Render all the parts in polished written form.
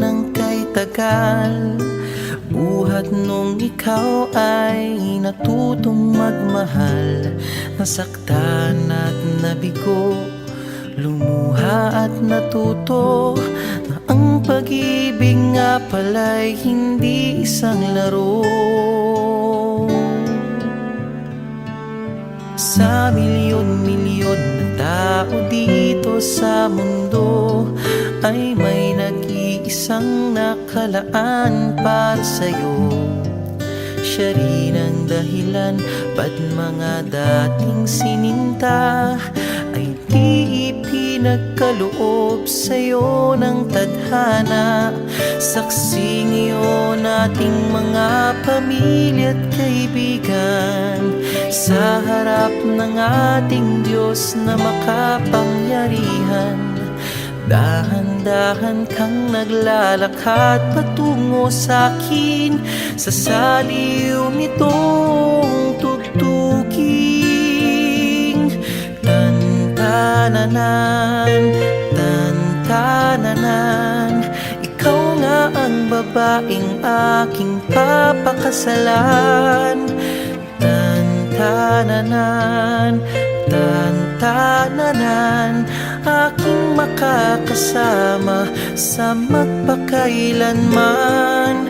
ng kay tagal. Buhat nung ikaw ay natutong magmahal, nasaktan at nabigo, lumuha at natuto na ang pag-ibig nga pala'y hindi isang laro. Sa milyon-milyon na tao dito sa mundo ay may nag-iisang nakalaan para sa'yo. Siya rin ang dahilan ba't mga dating sininta ay di ipinagkaloob sa'yo ng tadhana. Saksi ngayon ating mga pamilya at kaibigan sa harap ng ating Diyos na makapangyarihan. Dahan-dahan kang naglalakad patungo sa'kin sa saliw nitong tugtuging. Tantananan, tantananan, ikaw nga ang babaeng aking papakasalan. Tantananan, tantananan, aking makakasama sa magpakailanman.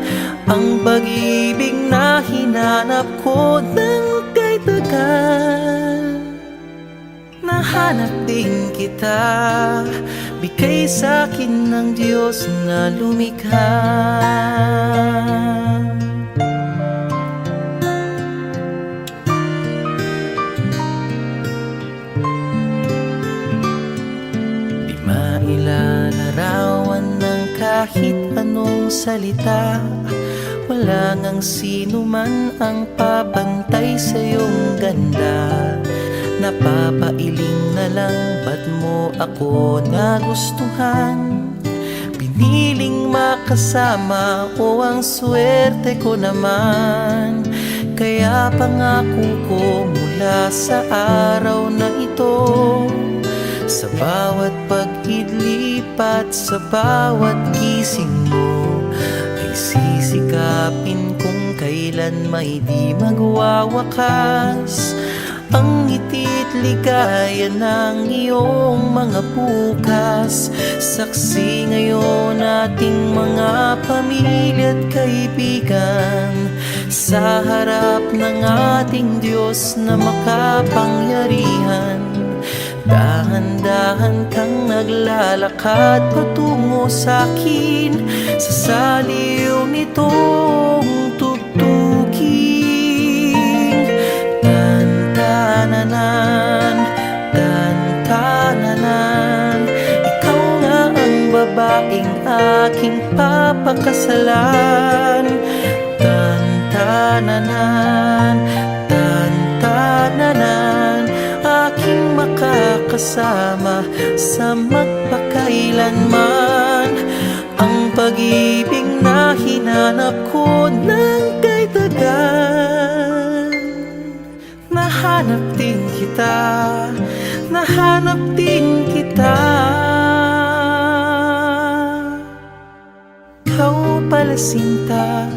Ang pag-ibig na hinanap ko ng kay tagal. Nahanap din kita, bigay sa'kin ng Diyos na lumikha. Ilalarawan ng kahit anong salita, wala ngang sino man ang pabantay sa iyong ganda. Napapailing na lang ba't mo ako nagustuhan? Piniling makasama o ang swerte ko naman. Kaya pangako ko mula sa araw na ito, sa bawat pag-idlip at sa bawat gising mo, ay sisikapin kung kailan may di magwawakas ang ngiti't ligaya ng iyong mga bukas. Saksi ngayon ating mga pamilya at kaibigan sa harap ng ating Diyos na makapangyarihan. Dahan-dahan kang naglalakad patungo sa'kin sa saliw nitong tugtuging. Tantananan, tantananan, ikaw nga ang babaeng aking papakasalan. Tantananan, tantananan, aking makakasama sa magpakailanman. Ang pag-ibig na hinanap ko ng kay tagal. Nahanap din kita, nahanap din kita. Ikaw pala sinta,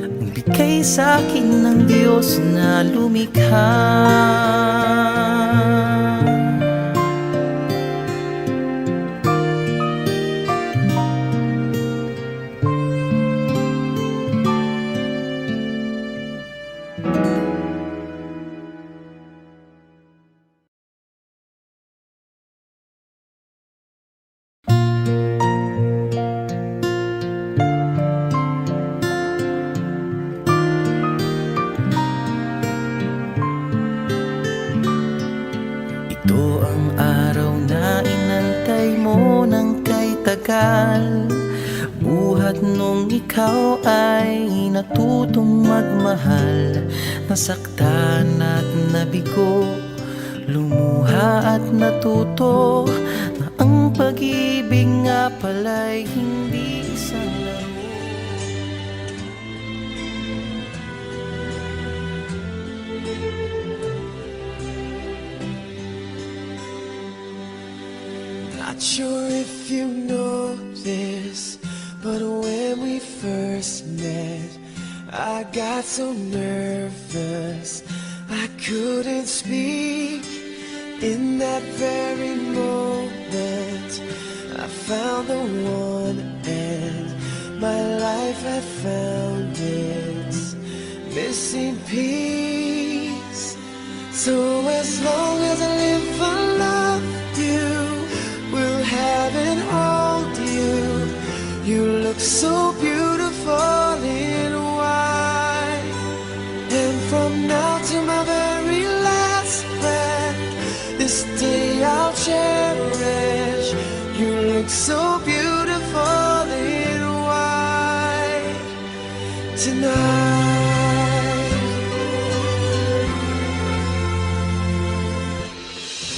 ang bigay sa'kin ng Diyos na lumikha. Ito ang araw na inantay mo ng kay tagal. Buhat nung ikaw ay natutong magmahal, nasaktan at nabigo, lumuha at natuto na ang pag-ibig nga pala'y hindi isang laro. Not sure if you know this, But when we first met, I got so nervous I couldn't speak. In that very moment I found the one, and my life had found its missing piece. So as long as I live, I love you, will have and hold you. You look so beautiful in white, and from now to my very last breath, this day I'll cherish. You look so beautiful in white tonight.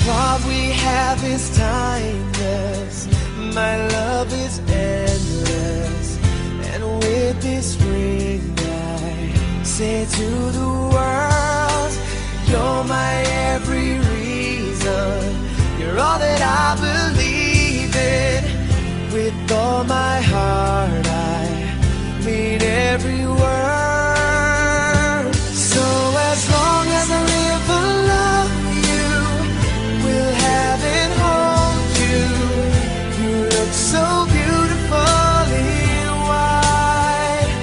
What we have is timeless, my love is endless, and with this ring I say to the world, you're my every reason, you're all that I believe in. With all my heart I mean every word. So as long as I live, I love you, will have and hold you. You look so beautiful in white,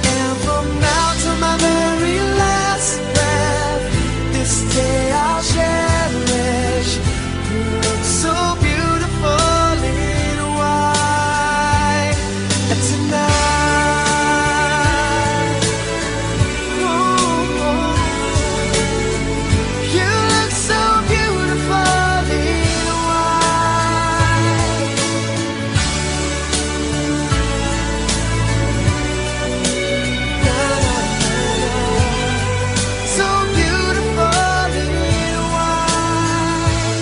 and from now to my very last breath, this day I'll cherish. You look so beautiful in white tonight. Oh, you look so beautiful in white. Na, na, na, na. So beautiful in white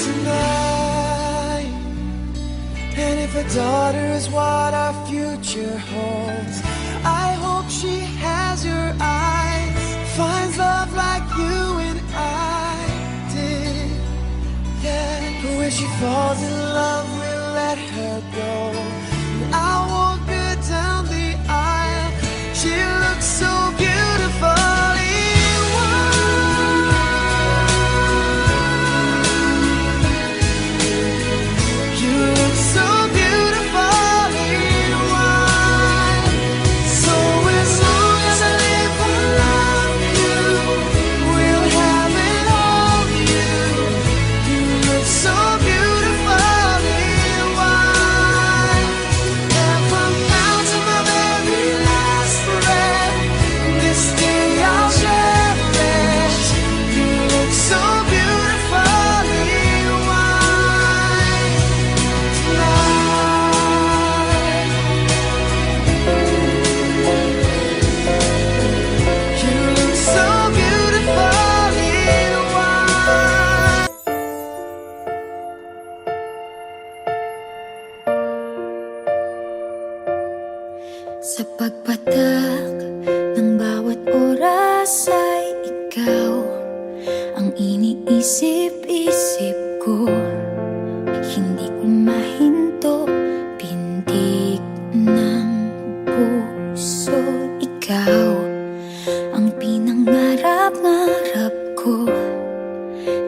tonight. And if a daughter is what our future holds, I hope she has your eyes, finds love like you and I did. Yeah, but when she falls in love, we'll let her go. And I walk her down the aisle. She looks so beautiful in white. You look so beautiful in white. So as long as I live, I love you, will have and hold you. You look so beautiful in white, and from now to my very last breath, this day I'll cherish. You look so beautiful in white tonight. You look so beautiful in white. Sa pagpatak ng bawat oras ay ikaw ang iniisip-isip ko. Hindi ko mahinto, pintig ng puso. Ikaw ang pinangarap-ngarap ko,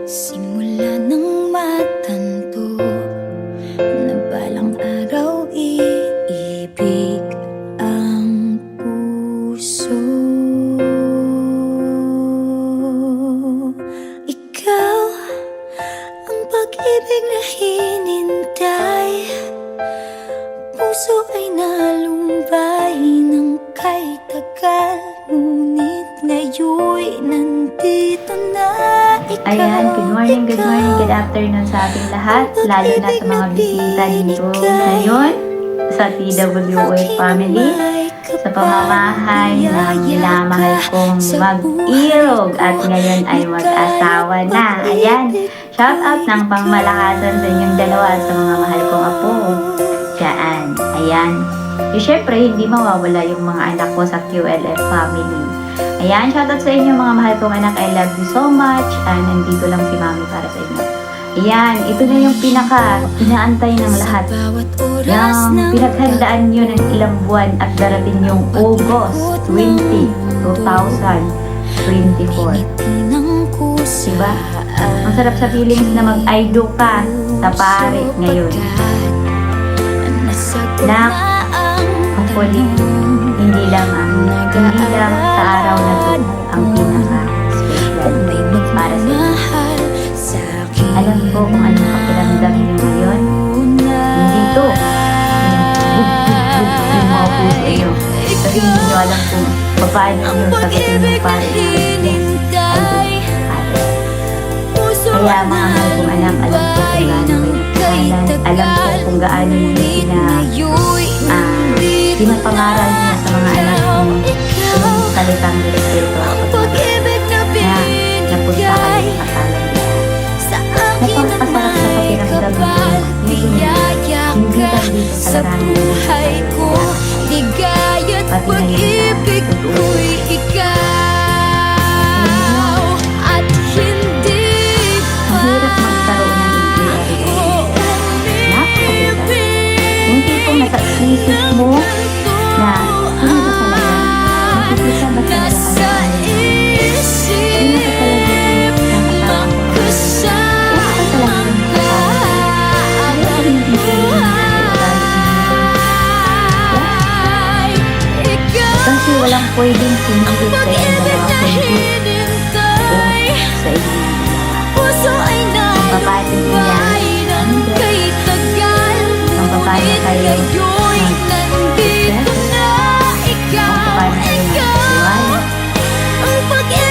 simula ng matanto na balang araw iibig ang puso. Ikaw ang pag-ibig na hinintay, puso ay nalumbay ng kay tagal, ngunit ngayon'y nandito na ikaw. Ayan, good morning, good afternoon sa ating lahat, lalo na sa mga bisita dito ngayon sa TWOA family, sa pamamahay ng minamahal kong mag-irog at ngayon ay mag-asawa na. Ayan, shout out ng pangmalakasan sa inyong dalawa at sa mga mahal kong apo dyan. Ayan, syempre hindi mawawala yung mga anak ko sa QLF family. Ayan, shoutout sa inyo mga mahal kong anak. I love you so much. Nandito lang si Mami para sa inyo. Ayan, ito na yung pinaka inaantay ng lahat. Yung pinaghandaan nyo ng ilang buwan at darating yung August 20, 2024. Diba? Ang sarap sa feelings na mag-idol ka sa pare ngayon. Na, hopefully, hindi lang sa araw na to ang pinaka-special para sa inyo. Alam ko kung anong pakiramdam niyo ngayon. Hindi to. Yung mga puso niyo. Kasi hindi niyo alam kung paano niyo sagutin yung pare namin. Kaya mga mahal kong anak, alam ko kung gaano kayo nagpahalan. Alam ko kung gaano niyo pinapangaral niya sa mga anak mo. Yung salitang respeto ako. Na napunta kayo sa kasalan niya. Napakasarap sa pakiramdam mo. Hindi lang dito sa larangan. Pati na yun sa totoo. Ang hirap magkaroon ng napakaganda. Yung tipong nasa isip mo na ano ba talaga? Nakikita ba talaga ano ba talaga yung nakatawa ko? Ano ba talaga yung nakatawa? Ano ba hindi ko kasi walang pwedeng sinigit sa inyong dalawa kundi sa inyong dalawa. Ang papatin niya, ang papatin kayo mag-success, ang papatin kayo mag-iwan,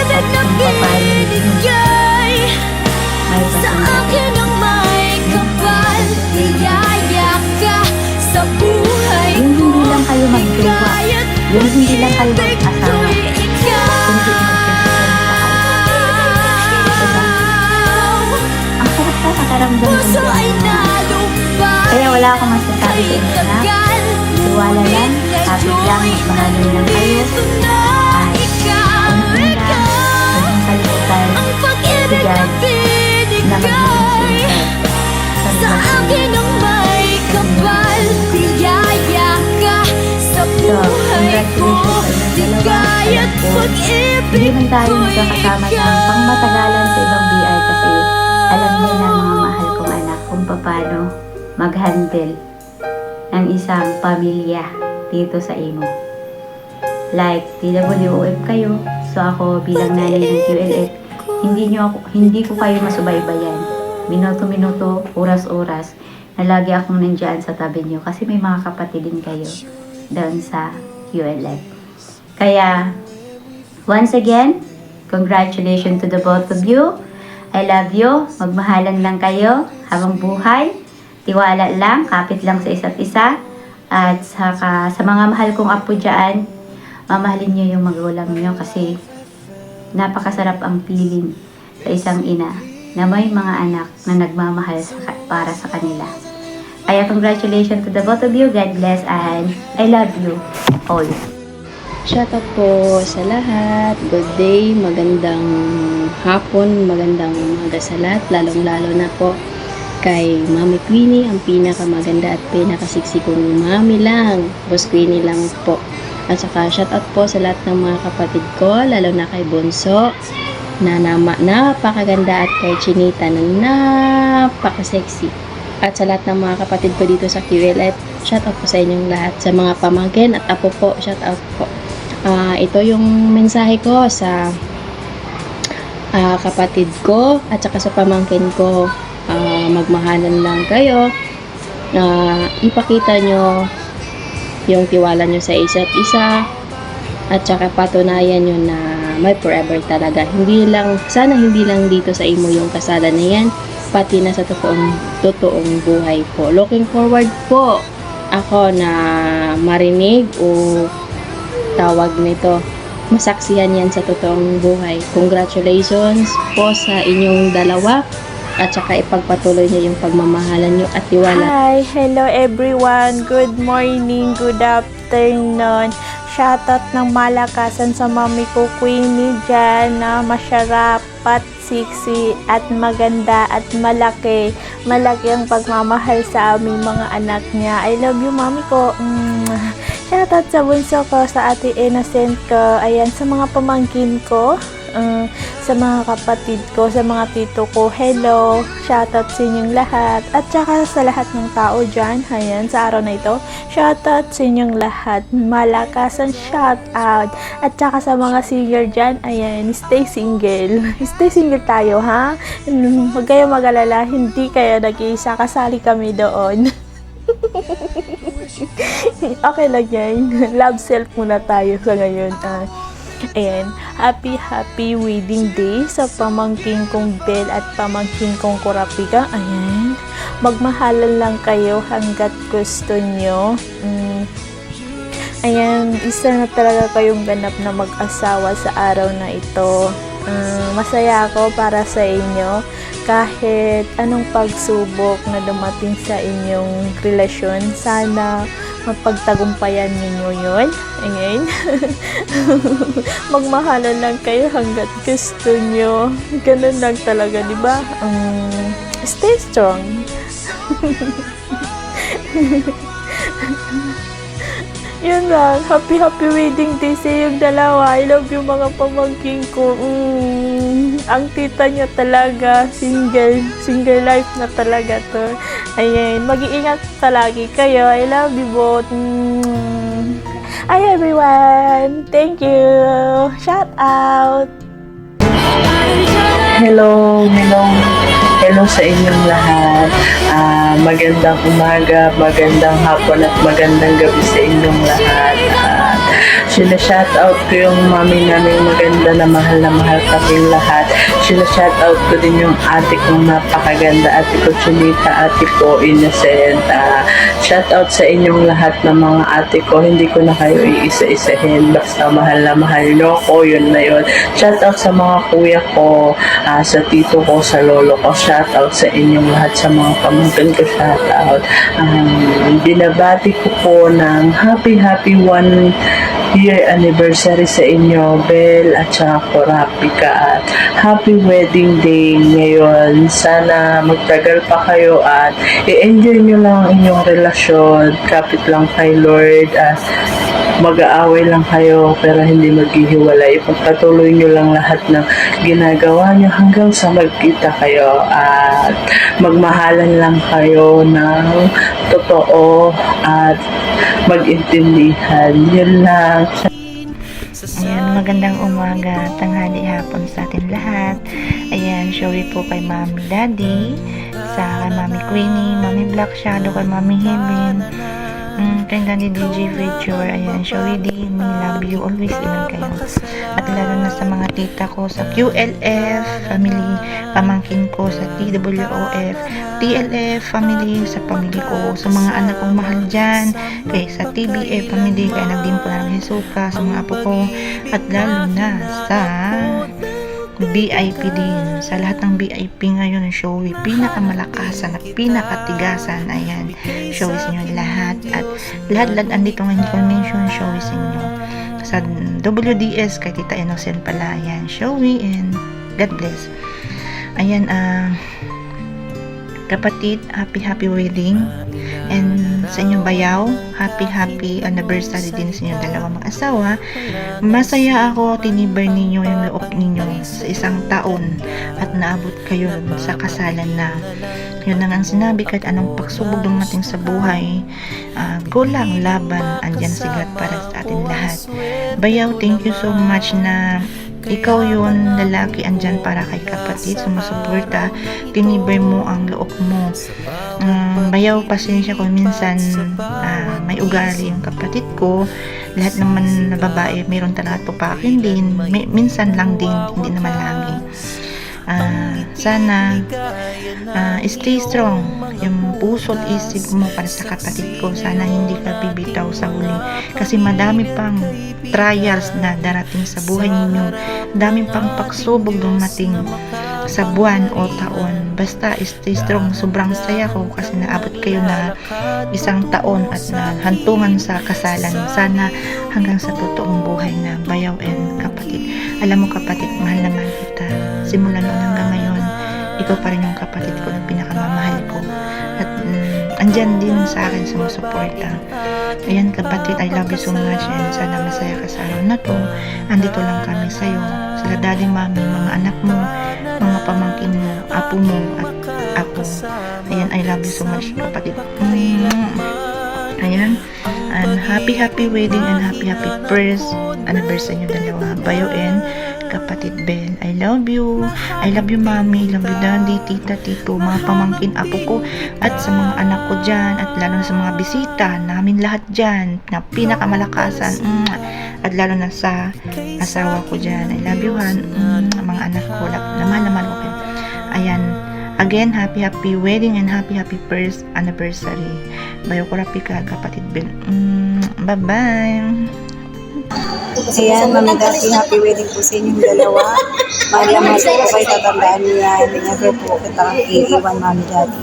at ang papatin din may pasanin. Yung hindi lang kayo magjowa, yung hindi lang kayo mag-asawa, kundi mag-success sa kayo. Ang sarap sa pakaramdam ng gano'n. Kaya wala akong masasabi sa inyo na tiwala lang, happy lang, mahalin lang kayo. At unang na, maging kalimutan si God na magiging sincere sa mga So, congratulations sa inyong dalawa. Alam ko, hindi man tayo magkakasama ng pangmatagalan sa ibang BI kasi alam niyo na mga mahal kong anak kung paano mag-handle ng isang pamilya dito sa imo. Like, TWOF kayo, so ako bilang nanay ng QLF, hindi ko kayo masubaybayan. Minuto-minuto, oras-oras, na lagi akong nandyan sa tabi niyo kasi may mga kapatid din kayo doon sa QLF. Kaya, once again, congratulations to the both of you. I love you. Magmahalan lang kayo habang buhay. Tiwala lang, kapit lang sa isa't isa. At saka, sa mga mahal kong apo dyan, mamahalin nyo yung magulang nyo kasi napakasarap ang feeling sa isang ina na may mga anak na nagmamahal para sa kanila. Kaya congratulations to the both of you. God bless and I love you all. Shout out po sa lahat. Good day, magandang hapon, magandang umaga sa lahat. Lalong-lalo na po kay Mami Queenie, ang pinakamaganda at pinakasiksi kong mami lang. Boss Queenie lang po. At saka shout out po sa lahat ng mga kapatid ko, lalo na kay Bonso, na napakaganda at kay Chinita na napakasexy. At sa lahat ng mga kapatid ko dito sa QLF, shout out po sa inyong lahat. Sa mga pamangkin at apo po, shout out po. Ito yung mensahe ko sa kapatid ko at saka sa pamangkin ko. Magmahalan lang kayo. Ipakita nyo yung tiwala nyo sa isa't isa at saka patunayan nyo na may forever talaga. Sana hindi lang dito sa imo yung kasalan na yan, pati na sa totoong buhay po. Looking forward po ako na marinig o tawag nito, masaksihan yan sa totoong buhay. Congratulations po sa inyong dalawa at saka ipagpatuloy niyo yung pagmamahalan niyo at tiwala. Hi, hello everyone. Good morning, good afternoon. shoutout ng malakasan sa mami ko Queenie dyan na masyarapat, sexy at maganda at malaki. Malaki ang pagmamahal sa aming mga anak niya. I love you mami ko. Shoutout sa bunso ko, sa ate Innocent ko, ayan, sa mga pamangkin ko, sa mga kapatid ko, sa mga tito ko, hello, shoutout sa inyong lahat, at saka sa lahat ng tao dyan, ayan, sa araw na ito, shoutout sa inyong lahat, malakasan shoutout, at saka sa mga singer dyan, ayan, stay single tayo, ha? Huwag kayo mag-alala, hindi kayo nag-iisa, kasali kami doon. Okay lang yan. Love self muna tayo sa ngayon. Ayan. Happy wedding day sa pamangking kong Bel at pamangking kong Kurapika. Ayan. Magmahalan lang kayo hanggat gusto nyo. Ayan. Isa na talaga kayong ganap na mag-asawa sa araw na ito. Masaya ako para sa inyo. Kahit anong pagsubok na dumating sa inyong relasyon, sana mapagtagumpayan ninyo yun. Ayan. Magmahalan lang kayo hanggat gusto nyo. Ganun lang talaga, di ba? Stay strong. Yun lang. Happy wedding day sa iyong dalawa. I love you mga pamangking ko. Ang tita niya talaga. Single life na talaga to. Ayan. Mag-iingat palagi kayo. I love you both. Hi everyone. Thank you. Shout out. Hello sa inyong lahat. Magandang umaga, magandang hapon at magandang gabi sa inyong lahat. Sina-shoutout ko yung mami namin maganda na mahal kaming lahat. Sina-shoutout ko din yung ate kong napakaganda, ate ko Chunita, ate ko Innocent. Shoutout sa inyong lahat ng mga ate ko. Hindi ko na kayo iisa-isahin. Basta mahal na mahal nyo ko, yun na yun. Shoutout sa mga kuya ko, sa tito ko, sa lolo ko. Shoutout sa inyong lahat, sa mga pamangkin ko. Shoutout. Binabati ko po ng happy 1-year anniversary sa inyo, Bel at saka Kurapika, at happy wedding day ngayon. Sana magtagal pa kayo at i-enjoy nyo lang ang inyong relasyon. Kapit lang kay Lord at mag-aaway lang kayo pero hindi maghihiwalay. Ipagpatuloy nyo lang lahat ng ginagawa nyo hanggang sa magkita kayo at magmahalan lang kayo ng totoo at mag-intindihan. Yun lang. Ayan, magandang umaga, tanghali, hapon sa atin lahat. Ayan, sorry po kay Mami Daddy, sa kay Mami Queenie, Mami Black Shadow, kay Mami Heaven, kay Daddy DJ Feature. Ayan, sorry din, we love you, always ingat kayo. At lalo na sa mga tita ko sa QLF family, pamangkin ko sa TWOF, TLF family, sa pamilya ko, sa mga anak kong mahal dyan, kay sa TBF family, kay anak din po ng Hesuka, sa mga apo ko, at lalo na sa VIP din, sa lahat ng VIP ngayon ng Showy, pinakamalakasan at pinakatigasan. Ayan, Showy sa inyo lahat, at lahat andito ng information, Showy sa inyo sa WDS kay Tita Innocent pala. Ayan, Showy, and God bless. Ayan, kapatid, happy wedding, and sa inyong bayaw, happy anniversary din sa inyong dalawang mag-asawa. Masaya ako, tinibay ninyo yung loob ninyo sa isang taon at naabot kayo sa kasalan na. Yun na nga ang sinabi, kahit anong pagsubok dumating sa buhay, go lang, laban, andyan si God para sa atin lahat. Bayaw, thank you so much na ikaw yun, lalaki, andyan para kay kapatid, sumusuporta, tinibay mo ang loob mo. Bayaw, pasensya ko, minsan may ugali yung kapatid ko. Lahat naman na babae, mayroon talaga tupakin din. Minsan lang din, hindi naman lagi. Sana stay strong yung puso at isip mo para sa kapatid ko. Sana hindi ka bibitaw sa huli, kasi madami pang trials na darating sa buhay ninyo, dami pang pagsubok dumating sa buwan o taon. Basta stay strong. Sobrang saya ko kasi naabot kayo na isang taon at na hantungan sa kasalan. Sana hanggang sa totoong buhay na bayaw and kapatid. Alam mo kapatid, mahal na mahal kita. Simula noon hanggang ngayon, ikaw pa rin yung kapatid ko na pinakamamahal ko. At andyan din sa akin, sumusuporta. Ayan kapatid, I love you so much and sana masaya ka sa araw na to. Andito lang kami sa'yo, sila daddy, mami, mga anak mo, mga pamangkin mo, apo mo, at ako. Ayan, I love you so much kapatid. Ayan, and happy wedding and happy first anniversary nyo dalawa, Bayo and kapatid Ben. I love you mami, love you daddy, tita, tito, mga pamangkin, apo ko, at sa mga anak ko dyan, at lalo na sa mga bisita namin lahat dyan na pinakamalakasan, at lalo na sa asawa ko dyan. I love you han, mga anak ko, naman ko kayo. Ayan, again, happy wedding and happy first anniversary. Bayo ko rapi ka, kapatid Ben. Bye-bye. Ayan, Mami Dati, happy wedding po sa inyong dalawa. Mahal na mahal po kayo, tatandaan niyo yan. Never po kita iiwan, Mami Dati.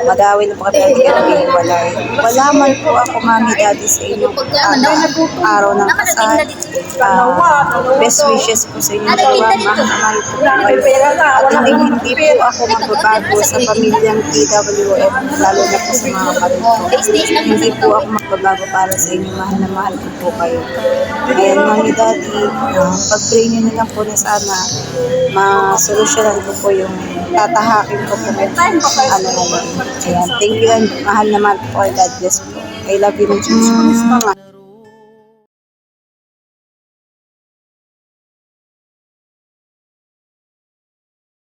Mag-away na po kami, hindi ka nag-iwalay. Wala man po ako, Mami Dati, sa inyong araw ng kasal. Best wishes po sa inyong dalawa. Mahal po kayo. At hindi po ako magbabago sa pamilyang TWF, lalo na po sa mga kapatid ko. Hindi po ako magbabago para sa inyo. Mahal na mahal po kayo. Ayan, Mami Dati, pag-pray nyo na lang po na sana masolusyonan ko po yung tatahakin ko po ano na yun. Ayan, thank you and mahal na mahal po. God bless po. I love you, Jesus.